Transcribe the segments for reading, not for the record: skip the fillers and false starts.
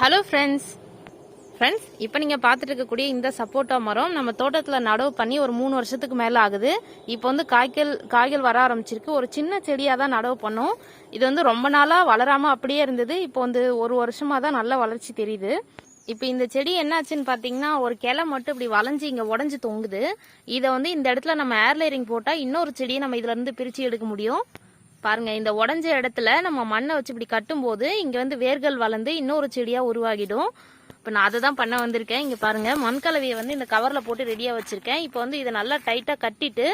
Hello friends இப்போ நீங்கள் பார்த்துட்டு இருக்கக்கூடிய இந்த சப்போட்டா மரம் நம்ம தோட்டத்தில் நடவு பண்ணி ஒரு 3 வருஷத்துக்கு மேலே ஆகுது. இப்போ வந்து காய்கள் வர ஆரம்பிச்சிருக்கு. ஒரு சின்ன செடியாக தான் நடவு பண்ணோம். இது வந்து ரொம்ப நாளாக வளராமல் அப்படியே இருந்தது. இப்போ வந்து ஒரு வருஷமாக தான் நல்ல வளர்ச்சி தெரியுது. இப்போ இந்த செடி என்னாச்சுன்னு பார்த்தீங்கன்னா, ஒரு கிளை மட்டும் இப்படி வளைஞ்சி இங்கே உடஞ்சி தொங்குது. இதை வந்து இந்த இடத்துல நம்ம ஏர்லேரிங் போட்டால் இன்னொரு செடியை நம்ம இதிலேருந்து பிரித்து எடுக்க முடியும். பாருங்க, இந்த உடஞ்ச இடத்துல நம்ம மண்ணை வச்சு இப்படி கட்டும்போது இங்க வந்து வேர்கள் வளர்ந்து இன்னொரு செடியா உருவாகிடும். இப்போ நான் அதை தான் பண்ண வந்திருக்கேன். இங்க பாருங்க, மண்கலவையை வந்து இந்த கவர்ல போட்டு ரெடியா வச்சிருக்கேன். இப்போ வந்து இதை நல்லா டைட்டா கட்டிட்டு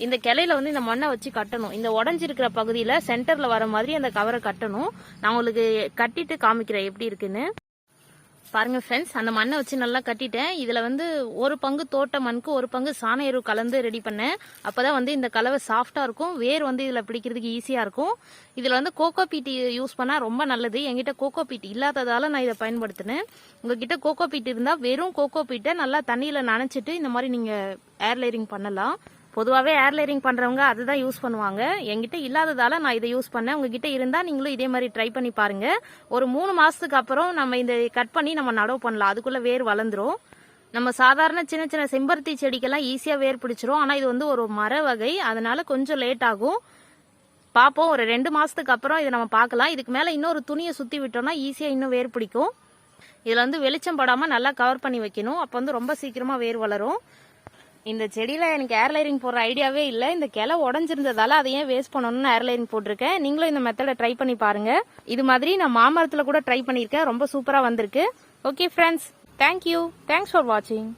இந்த கிளையில வந்து இந்த மண்ணை வச்சு கட்டணும். இந்த உடஞ்சிருக்கிற பகுதியில சென்டர்ல வர மாதிரி அந்த கவரை கட்டணும். நான் உங்களுக்கு கட்டிட்டு காமிக்கிறேன் எப்படி இருக்குன்னு. பாருங்க ஃப்ரெண்ட்ஸ், அந்த மண்ணை வச்சு நல்லா கட்டிட்டேன். இதுல வந்து ஒரு பங்கு தோட்ட மண்ணுக்கு ஒரு பங்கு சாண எரு கலந்து ரெடி பண்ணேன். அப்பதான் வந்து இந்த கலவை சாஃப்டா இருக்கும், வேர் வந்து இதுல பிடிக்கிறதுக்கு ஈஸியா இருக்கும். இதுல வந்து கோகோ பீட் யூஸ் பண்ணா ரொம்ப நல்லது. என்கிட்ட கோகோ பீட் இல்லாததால நான் இதை பயன்படுத்தினேன். உங்ககிட்ட கோகோ பீட் இருந்தா வெறும் கோகோ பீட்டை நல்லா தண்ணியில நனைச்சிட்டு இந்த மாதிரி நீங்க ஏர்லேரிங் பண்ணலாம். பொதுவாகவே ஏர்லேரிங் பண்ணுறவங்க அதுதான் யூஸ் பண்ணுவாங்க. என்கிட்ட இல்லாததால நான் இதை யூஸ் பண்ணேன். உங்ககிட்ட இருந்தால் நீங்களும் இதே மாதிரி ட்ரை பண்ணி பாருங்க. ஒரு 3 மாதத்துக்கு அப்புறம் நம்ம இதை கட் பண்ணி நம்ம நடவு பண்ணலாம். அதுக்குள்ளே வேர் வளர்ந்துரும். நம்ம சாதாரண சின்ன சின்ன செம்பருத்தி செடிக்கெல்லாம் ஈஸியாக வேர் பிடிச்சிரும். ஆனால் இது வந்து ஒரு மர வகை, அதனால கொஞ்சம் லேட் ஆகும். பார்ப்போம், ஒரு 2 மாதத்துக்கு அப்புறம் இதை நம்ம பார்க்கலாம். இதுக்கு மேலே இன்னொரு துணியை சுற்றி விட்டோம்னா ஈஸியாக இன்னும் வேர் பிடிக்கும். இதில் வந்து வெளிச்சம் படாமல் நல்லா கவர் பண்ணி வைக்கணும். அப்போ வந்து ரொம்ப சீக்கிரமாக வேர் வளரும். இந்த செடியில எனக்கு ஏர்லைனிங் போடுற ஐடியாவே இல்லை. இந்த கிளை உடஞ்சிருந்ததால அதை ஏன் வேஸ்ட் பண்ணணும்னு ஏர்லைனிங் போட்டிருக்கேன். நீங்களும் இந்த மெத்தடை ட்ரை பண்ணி பாருங்க. இது மாதிரி நான் மாமரத்தில் கூட ட்ரை பண்ணியிருக்கேன். ரொம்ப சூப்பராக வந்திருக்கு. Okay friends, thank you. Thanks for வாட்சிங்.